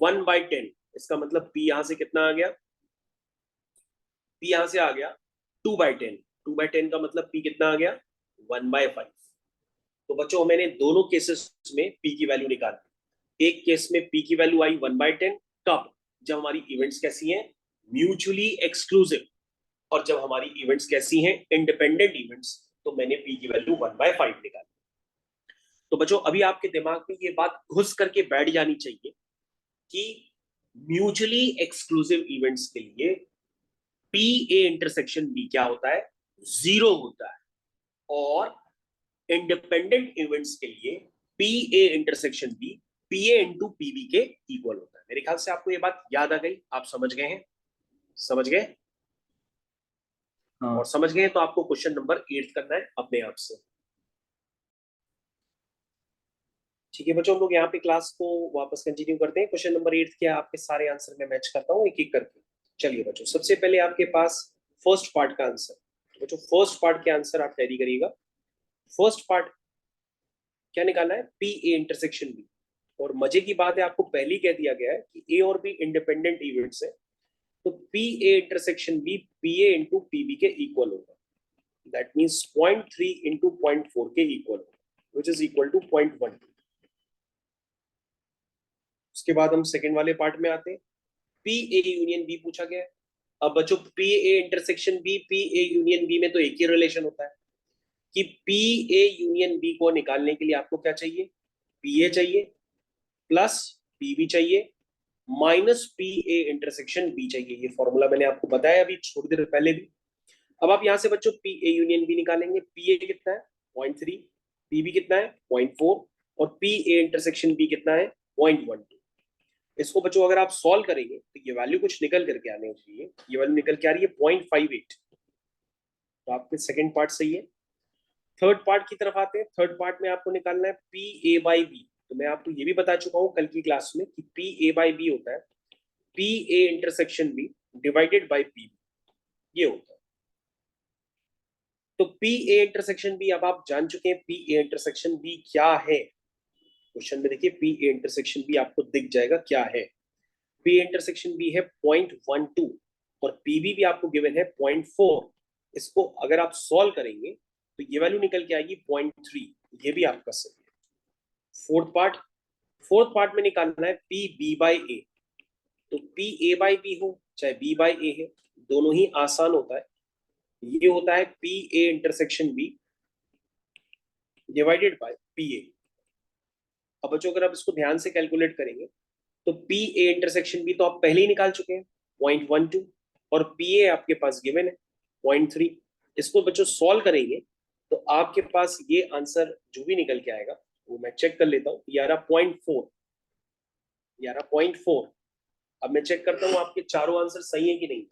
1/10। इसका मतलब p यहां से कितना आ गया? p यहां से आ गया 2/10। 2/10 का मतलब p कितना आ गया? 1/5। तो बच्चों मैंने दोनों केसेस में p की वैल्यू निकाली। एक केस में p की वैल्यू आई 1/10, कब? जब हमारी इवेंट्स कैसी हैं? Mutually exclusive. और जब हमारी इवेंट्स कैसी हैं? Independent events. तो मैंने p की वैल्यू 1/5 निकाली। तो बच्चों अभी आपके दिमाग में ये बात घुस करके बैठ जानी चाहिए कि म्यूचुअली एक्सक्लूसिव इवेंट्स के लिए पी ए इंटरसेक्शन बी क्या होता है? 0 होता है। और इंडिपेंडेंट इवेंट्स के लिए P A intersection B P A into PB के इक्वल होता है। मेरे ख्याल से आपको ये बात याद आ गई, आप समझ गए हैं? समझ गए? हाँ और समझ गए तो आपको क्वेश्चन नंबर 8 करना है अपने आप से। ठीक है बच्चों, हम लोग यहाँ पे क्लास को वापस कंटिन्यू करते हैं। क्वेश्चन नंबर 8 क्या आपके सारे आंसर में मैच करता हूँ एक एक करके। चलिए बच्चों, सबसे पहले आपके पास फर्स्ट पार्ट का आंसर। बच्चों फर्स्ट पार्ट के आंसर आप तैयारी करिएगा। फर्स्ट पार्ट क्या निकालना है? P A intersection B. और मजे की बात है, आपको पहले ही कह दिया गया है कि ए और बी इंडिपेंडेंट इवेंट्स है। तो P A intersection B P A into PB के इक्वल होगा। दैट मीन्स 0.3 इंटू 0.4 के इक्वल होगा, विच इज इक्वल टू 0.1। उसके बाद हम सेकेंड वाले पार्ट में आते हैं। पी ए यूनियन बी पूछा गया है। अब बच्चों P A intersection B P A union B में तो एक ही रिलेशन होता है कि पी ए यूनियन बी को निकालने के लिए आपको क्या चाहिए? पी ए चाहिए प्लस पी बी चाहिए minus P A intersection B चाहिए। ये फॉर्मूला मैंने आपको बताया अभी थोड़ी देर पहले भी। अब आप यहां से बच्चों पी ए यूनियन बी निकालेंगे। पी ए कितना है? 0.3। पी बी कितना है? 0.4। और पी ए इंटरसेक्शन बी कितना है? 0.12। इसको बच्चों अगर आप सॉल्व करेंगे तो ये वैल्यू कुछ निकल करके आने चाहिए। ये वैल्यू निकल के आ रही है 0.58। तो आपके सेकेंड पार्ट सही है। थर्ड पार्ट की तरफ आते हैं। थर्ड पार्ट में आपको निकालना है पी ए बाई बी। तो मैं आपको ये भी बता चुका हूं कल की क्लास में कि पी ए बाई बी होता है P A intersection B divided by P B, ये होता है। तो पी ए इंटरसेक्शन बी अब आप जान चुके हैं पी ए इंटरसेक्शन बी क्या है। क्वेश्चन में देखिए पी ए इंटरसेक्शन बी आपको दिख जाएगा क्या है। पी इंटरसेक्शन बी है 0.12 और पीबी भी आपको गिवन है 0.4। इसको अगर आप सॉल्व करेंगे तो ये वैल्यू निकल के आएगी 0.3। ये भी आपका सही है। फोर्थ पार्ट में निकालना है पी बी बाई ए। तो पी ए बाई बी हो चाहे बी बाई ए है, दोनों ही आसान होता है। ये होता है P A intersection B divided by P A. अब बच्चों अगर आप इसको ध्यान से कैलकुलेट करेंगे तो पी ए इंटरसेक्शन बी तो आप पहले ही निकाल चुके हैं 0.12 और पी ए आपके पास गिवन है 0.3। इसको बच्चों सॉल्व करेंगे तो आपके पास ये आंसर जो भी निकल के आएगा वो मैं चेक कर लेता हूँ। 11.4 11.4। अब मैं चेक करता हूँ आपके चारों आंसर सही है कि नहीं।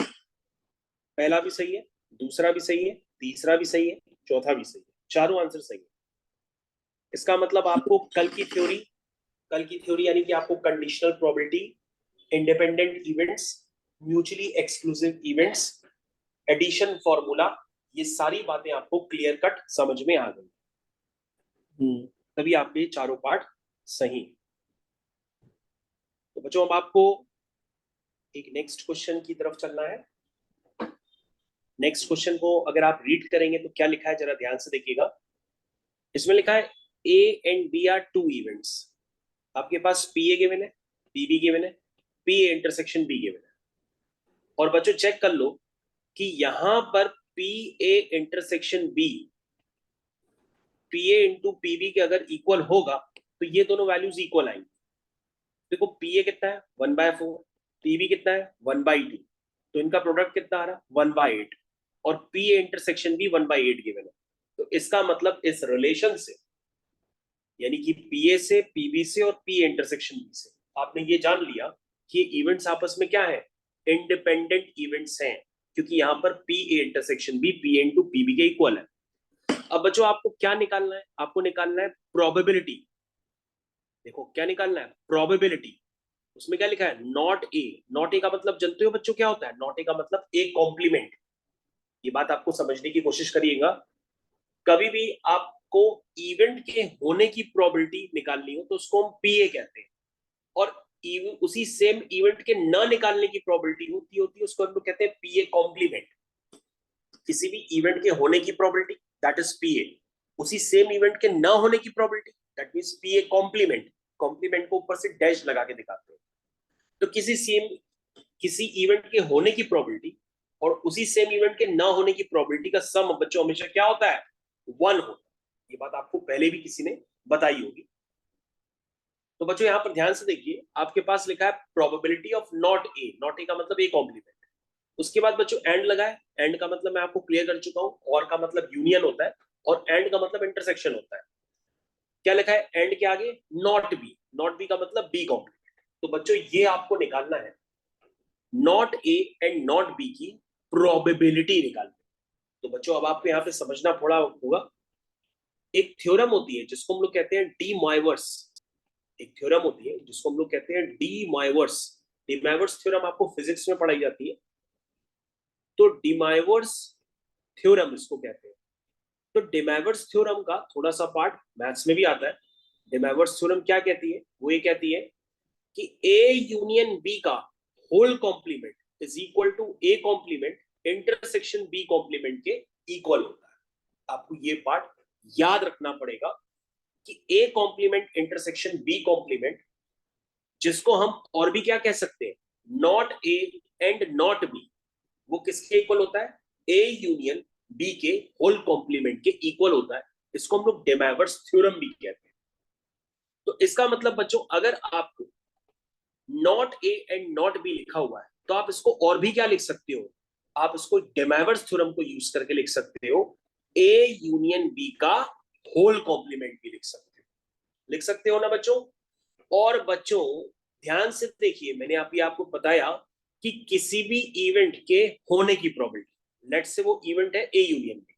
पहला भी सही है, दूसरा भी सही है, तीसरा भी सही है, चौथा भी सही है, चारों आंसर सही है। इसका मतलब आपको कल की थ्योरी यानी कि आपको conditional probability, independent events, mutually exclusive events, addition formula, ये सारी बातें आपको क्लियर कट समझ में आ गई। तभी आपके चारों पार्ट सही। तो बच्चों अब आपको एक नेक्स्ट क्वेश्चन की तरफ चलना है। नेक्स्ट क्वेश्चन को अगर आप रीड करेंगे तो क्या लिखा है जरा ध्यान से देखिएगा। इसमें लिखा है A and B are two events. आपके पास पी ए गिवन है, पी बी गिवन है, P A intersection B given है। और बच्चों चेक कर लो कि यहां पर P A intersection B P A into P B के अगर इक्वल होगा तो ये दोनों वैल्यूज इक्वल आएंगी। देखो पी ए कितना है 1/4, पी बी कितना है 1/2, तो इनका प्रोडक्ट कितना आ रहा 1/8 और पी ए इंटरसेक्शन भी 1/8 गिवन है। तो इसका मतलब इस रिलेशन से यानी कि पी ए से, पीबी से और पी इंटरसेक्शन बी से आपने ये जान लिया कि इवेंट्स आपस में क्या है, इंडिपेंडेंट इवेंट्स हैं, क्योंकि यहां पर P A intersection B P into PB के इक्वल है। अब बच्चों आपको क्या निकालना है, आपको निकालना है प्रोबेबिलिटी। देखो क्या निकालना है, प्रोबेबिलिटी। उसमें क्या लिखा है, नॉट ए। नॉट ए का मतलब जानते हो बच्चों क्या होता है, नॉट ए का मतलब ए कॉम्प्लीमेंट। ये बात आपको समझने की कोशिश करिएगा। कभी भी आपको इवेंट के होने की प्रोबेबिलिटी निकालनी हो तो उसको हम पी ए कहते हैं, और उसी सेम इवेंट के न निकालने की प्रोबेबिलिटी होती है उसको हम लोग कहते हैं पी ए कॉम्प्लीमेंट। किसी भी इवेंट के होने की probability that is P A, उसी सेम इवेंट के न होने की probability that means P A complement. Complement को ऊपर से डैश लगा के दिखाते हैं। तो किसी इवेंट के होने की प्रोबेबिलिटी और उसी सेम इवेंट के ना होने की प्रोबेबिलिटी का सम बच्चों हमेशा क्या होता है, 1 होता है। ये बात आपको पहले भी किसी ने बताई होगी। तो बच्चों यहां पर ध्यान से देखिए, आपके पास लिखा है probability of not a. Not a का मतलब ए कॉम्प्लीमेंट। उसके बाद बच्चों एंड लगा है। एंड का मतलब मैं आपको क्लियर कर चुका हूं, और का मतलब यूनियन होता है और एंड का मतलब इंटरसेक्शन होता है। क्या लिखा है एंड के आगे, नॉट बी। नॉट बी का मतलब बी कॉम्प्लीमेंट। तो बच्चों ये आपको निकालना है not A and not B की प्रोबेबिलिटी निकालनी। तो बच्चों अब आपको यहाँ पे समझना पड़ा होगा, एक थ्योरम होती है जिसको हम लोग कहते हैं डी मॉयवर्स। एक थ्योरम होती है जिसको हम लोग कहते हैं डी मॉयवर्स। डी मॉयवर्स थ्योरम आपको फिजिक्स में पढ़ाई जाती है। तो डी मॉयवर्स थ्योरम इसको कहते हैं। तो डी मॉयवर्स थ्योरम का थोड़ा सा पार्ट मैथ्स में भी आता है। डी मॉयवर्स थ्योरम क्या कहती है, वो ये कहती है कि ए यूनियन बी का whole complement is equal to A complement intersection B complement के इक्वल होता है। आपको ये पार्ट याद रखना पड़ेगा कि A complement intersection B complement, जिसको हम और भी क्या कह सकते हैं, not A and not B, वो किसके इक्वल होता है, ए यूनियन बी के होल कॉम्प्लीमेंट के इक्वल होता है। इसको हम लोग डी मॉयवर्स थ्योरम भी कहते हैं। तो इसका मतलब बच्चों अगर आपको not A and not B लिखा हुआ है तो आप इसको और भी क्या लिख सकते हो, आप इसको डी मॉयवर्स थ्योरम को यूज करके लिख सकते हो ए यूनियन बी का होल कॉम्प्लीमेंट भी लिख सकते हो ना बच्चों। और बच्चों ध्यान से देखिए, मैंने अभी आपको बताया कि किसी भी इवेंट के होने की प्रोबेबिलिटी, लेट्स से वो इवेंट है ए यूनियन बी,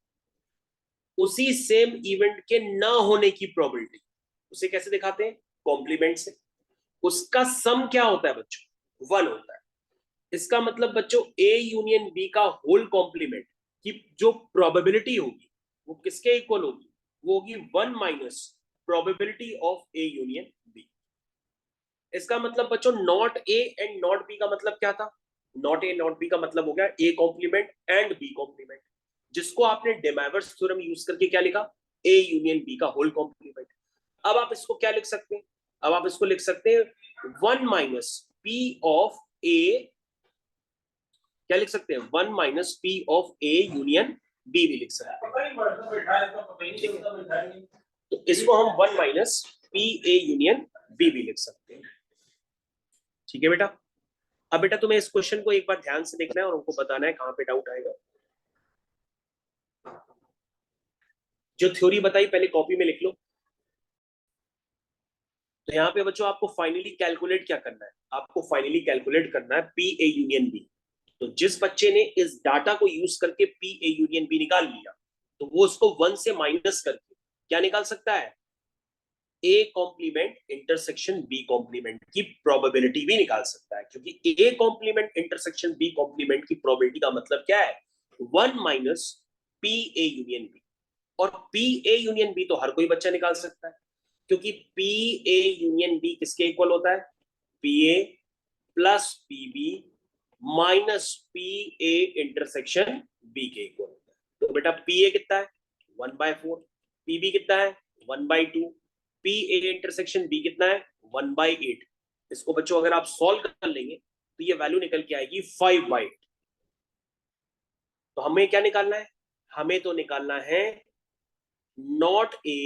उसी सेम इवेंट के ना होने की प्रोबेबिलिटी उसे कैसे दिखाते हैं, कॉम्प्लीमेंट से। उसका सम क्या होता है बच्चों, 1 होता है। इसका मतलब बच्चों ए यूनियन बी का होल कॉम्प्लीमेंट की जो प्रोबेबिलिटी होगी वो किसके इक्वल होगी, वो होगी 1 minus probability of A union B. इसका मतलब बच्चों not A and not B का मतलब क्या था, नॉट ए नॉट बी का मतलब हो गया A complement and B complement, जिसको आपने डी मॉयवर्स थ्योरम यूज करके क्या लिखा, ए यूनियन बी का होल कॉम्प्लीमेंट। अब आप इसको क्या लिख सकते हैं, अब आप इसको लिख सकते हैं 1 माइनस पी ऑफ ए, क्या लिख सकते हैं 1 minus P of A union B भी लिख सकते हैं। तो इसको हम 1 minus P A union B भी लिख सकते हैं। ठीक है बेटा। अब बेटा तुम्हें इस क्वेश्चन को एक बार ध्यान से देखना है और उनको बताना है कहां पे डाउट आएगा। जो थ्योरी बताई पहले कॉपी में लिख लो। तो यहाँ पे बच्चों आपको फाइनली कैलकुलेट क्या करना है, आपको फाइनली कैलकुलेट करना है पी ए यूनियन बी। तो जिस बच्चे ने इस डाटा को यूज करके पी ए यूनियन बी निकाल लिया, तो वो उसको 1 से माइनस करके क्या निकाल सकता है, A complement intersection B complement की प्रोबेबिलिटी भी निकाल सकता है। क्योंकि A complement intersection B complement की प्रोबेबिलिटी का मतलब क्या है, 1 minus P A union B. और पी ए यूनियन बी तो हर कोई बच्चा निकाल सकता है, क्योंकि पी ए यूनियन बी किसके इक्वल होता है, P A plus P B minus P A intersection B के इक्वल होता है। तो बेटा पी ए कितना है 1/4, पी बी कितना है 1/2, पी ए इंटरसेक्शन बी कितना है 1/8। इसको बच्चों अगर आप सॉल्व कर लेंगे तो ये वैल्यू निकल के आएगी 5/8। तो हमें क्या निकालना है, हमें तो निकालना है not A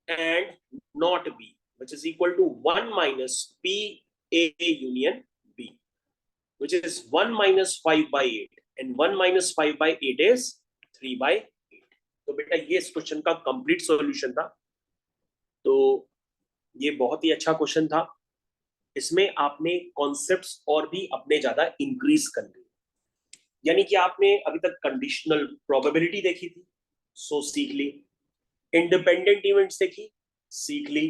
and not B, which is equal to 1 minus P A union B, which is 1 minus 5/8, and 1 minus 5/8 is 3/8. तो बेटा ये इस क्वेश्चन का कंप्लीट सॉल्यूशन था। तो ये बहुत ही अच्छा क्वेश्चन था। इसमें आपने कॉन्सेप्ट्स और भी अपने ज्यादा इंक्रीज कर लिए। यानी कि आपने अभी तक कंडीशनल प्रोबेबिलिटी देखी थी, सो सीख ली। इंडिपेंडेंट इवेंट्स देखी, सीख ली।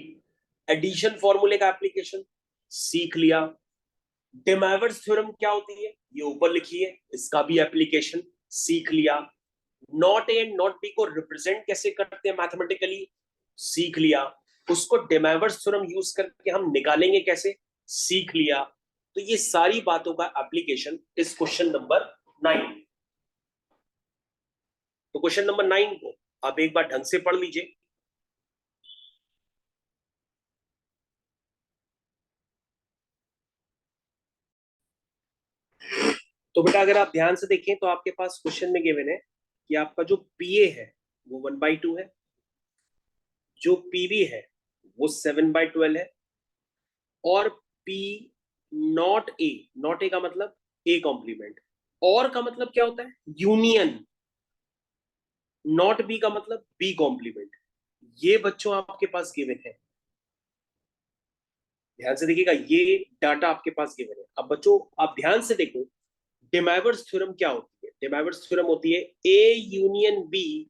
एडिशन फॉर्मूले का एप्लीकेशन सीख लिया। डी मोइवर्स थ्योरम क्या होती है ये ऊपर लिखी है, इसका भी एप्लीकेशन सीख लिया। Not A and not B को रिप्रेजेंट कैसे करते हैं मैथमेटिकली सीख लिया। उसको डी मोइवर्स थ्योरम यूज करके हम निकालेंगे कैसे सीख लिया। तो ये सारी बातों का एप्लीकेशन इस क्वेश्चन नंबर 9। तो क्वेश्चन नंबर 9 को आप एक बार ढंग से पढ़ लीजिए। तो बेटा अगर आप ध्यान से देखें तो आपके पास क्वेश्चन में गिवन है कि आपका जो पीए है वो 1/2 है, जो पीबी है वो 7/12 है, और पी नॉट ए का मतलब ए कॉम्प्लीमेंट, और का मतलब क्या होता है यूनियन, नॉट बी का मतलब बी कॉम्प्लीमेंट। ये बच्चों आपके पास गिवन है, ध्यान से देखिएगा, ये डाटा आपके पास गिवन है। अब बच्चों आप ध्यान से देखो, डी मोइवर्स थ्योरम क्या होती है, डी मोइवर्स थ्योरम होती है A union B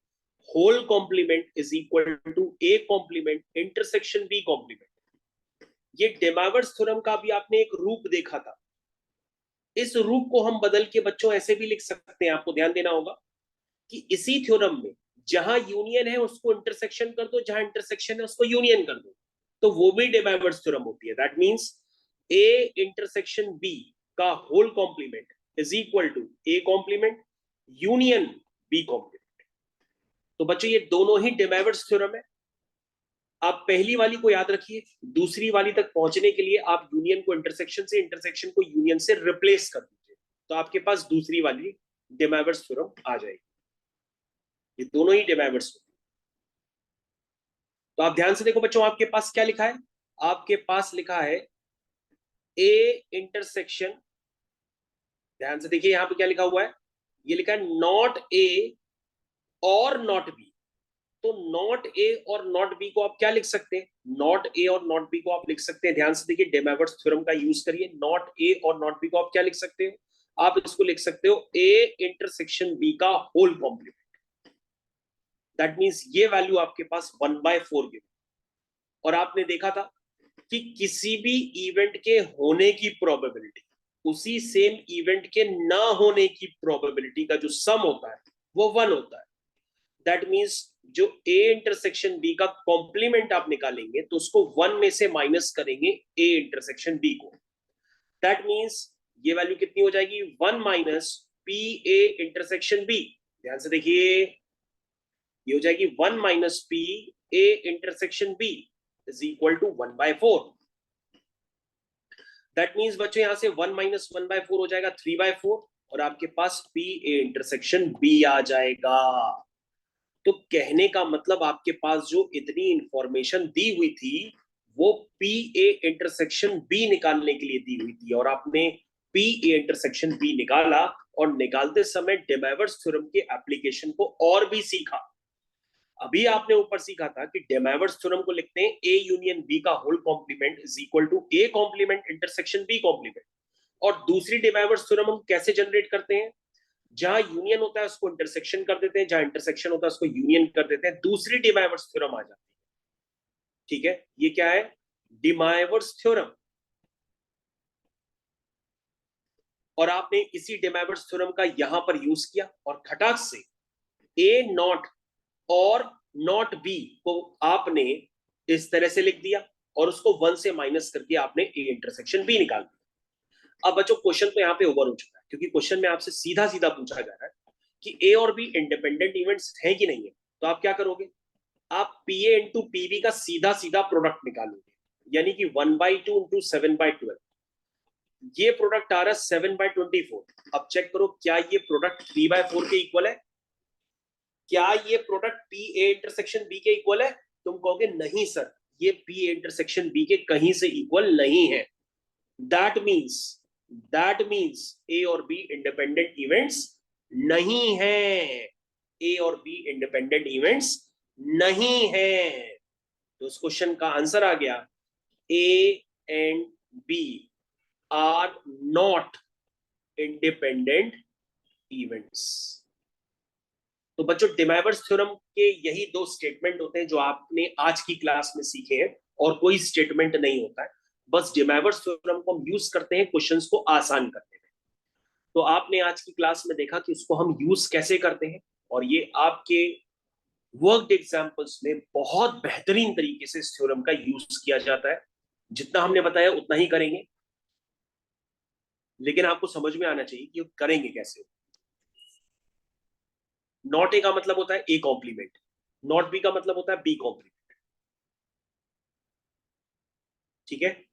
whole complement is equal to A complement intersection B complement. ये डी मोइवर्स थ्योरम का भी आपने एक रूप देखा था। इस रूप को हम बदल के बच्चों ऐसे भी लिख सकते हैं, आपको ध्यान देना होगा कि इसी थ्योरम में जहां यूनियन है उसको इंटरसेक्शन कर दो, जहां इंटरसेक्शन है उसको यूनियन कर दो, तो वो भी डी मोइवर्स थ्योरम होती है। That means A intersection B का whole complement is equal to A complement union B complement. तो बच्चों ये दोनों ही डी मोइवर्स थ्योरम है। आप पहली वाली को याद रखिए, दूसरी वाली तक पहुंचने के लिए आप यूनियन को इंटरसेक्शन से, इंटरसेक्शन को यूनियन से रिप्लेस कर दीजिए, तो आपके पास दूसरी वाली डी मोइवर्स थ्योरम आ जाएगी। ये दोनों ही डी मोइवर्स होती है। तो आप ध्यान से देखो बच्चों, आपके पास क्या लिखा है, आपके पास लिखा है ए इंटरसेक्शन, ध्यान से देखिए यहां पे क्या लिखा हुआ है, ये लिखा है नॉट ए और नॉट बी। तो नॉट ए और नॉट बी को आप क्या लिख सकते हैं, नॉट ए और नॉट बी को आप लिख सकते हैं, ध्यान से देखिए डी मोइवर्स थ्योरम का यूज करिए। नॉट ए और नॉट बी को आप क्या लिख सकते हो, आप इसको लिख सकते हो ए इंटरसेक्शन बी का होल कॉम्प्लीमेंट। दैट मींस ये वैल्यू आपके पास 1/4 गिवन। और आपने देखा था कि किसी भी इवेंट के होने की प्रोबेबिलिटी उसी सेम इवेंट के ना होने की प्रोबेबिलिटी का जो सम होता है वो 1 होता है। दैट मींस जो ए इंटरसेक्शन बी का कॉम्प्लीमेंट आप निकालेंगे तो उसको 1 में से माइनस करेंगे ए इंटरसेक्शन बी को। दैट मींस ये वैल्यू कितनी हो जाएगी, 1 minus P A intersection B. ध्यान से देखिए ये हो जाएगी 1 minus P A intersection B is equal to 1/4। That means बच्चों यहां से 1 माइनस 1/4 हो जाएगा 3/4, और आपके पास पी ए इंटरसेक्शन बी आ जाएगा। तो कहने का मतलब आपके पास जो इतनी इंफॉर्मेशन दी हुई थी वो पी ए इंटरसेक्शन बी निकालने के लिए दी हुई थी, और आपने पी ए इंटरसेक्शन बी निकाला, और निकालते समय डे मायवर्स थ्योरम के एप्लीकेशन को और भी सीखा। अभी आपने ऊपर सीखा था कि डे मायवर्स थ्योरम को लिखते हैं ए यूनियन बी का whole complement is equal to A complement intersection B complement. और दूसरी डे मायवर्स थ्योरम हम कैसे जनरेट करते हैं? जहां यूनियन होता है उसको इंटरसेक्शन कर देते हैं, जहां इंटरसेक्शन होता है उसको यूनियन कर देते हैं, दूसरी डे मायवर्स थ्योरम आ जाती है। ठीक है, ये क्या है? De Moivre's theorem. और आपने इसी डे मायवर्स थ्योरम का यहां पर यूज किया, और खटाक से ए नॉट और नॉट बी को आपने इस तरह से लिख दिया, और उसको 1 से माइनस करके आपने ए इंटरसेक्शन बी निकाल दिया। अब बच्चों क्वेश्चन तो यहाँ पे ओवर हो चुका है, क्योंकि क्वेश्चन में आपसे सीधा सीधा पूछा जा रहा है कि ए और बी इंडिपेंडेंट इवेंट्स हैं कि नहीं है। तो आप क्या करोगे? आप पी ए इंटू पीबी का सीधा सीधा प्रोडक्ट निकालोगे, यानी कि 1/2 इंटू 7/12। ये प्रोडक्ट आ रहा है 7/24। अब चेक करो क्या ये प्रोडक्ट 3/4 के इक्वल है? क्या ये product P A intersection B के इक्वल है? तुम कहोगे नहीं सर, ये पी ए इंटरसेक्शन बी के कहीं से इक्वल नहीं है। दैट मीन्स ए और बी इंडिपेंडेंट इवेंट्स नहीं है। ए और बी इंडिपेंडेंट इवेंट्स नहीं है। तो इस क्वेश्चन का आंसर आ गया, A and B are not independent events. तो बच्चों डे मायवर्स थ्योरम के यही दो स्टेटमेंट होते हैं जो आपने आज की क्लास में सीखे हैं, और कोई स्टेटमेंट नहीं होता है। बस डे मायवर्स थ्योरम को हम यूज करते हैं क्वेश्चंस को आसान करने में। तो आपने आज की क्लास में देखा कि उसको हम यूज कैसे करते हैं, और ये आपके वर्कड एग्जाम्पल्स में बहुत बेहतरीन तरीके से इस थ्योरम का यूज किया जाता है। जितना हमने बताया उतना ही करेंगे, लेकिन आपको समझ में आना चाहिए कि करेंगे कैसे। नॉट ए का मतलब होता है ए कॉम्प्लीमेंट, नॉट बी का मतलब होता है बी कॉम्प्लीमेंट। ठीक है।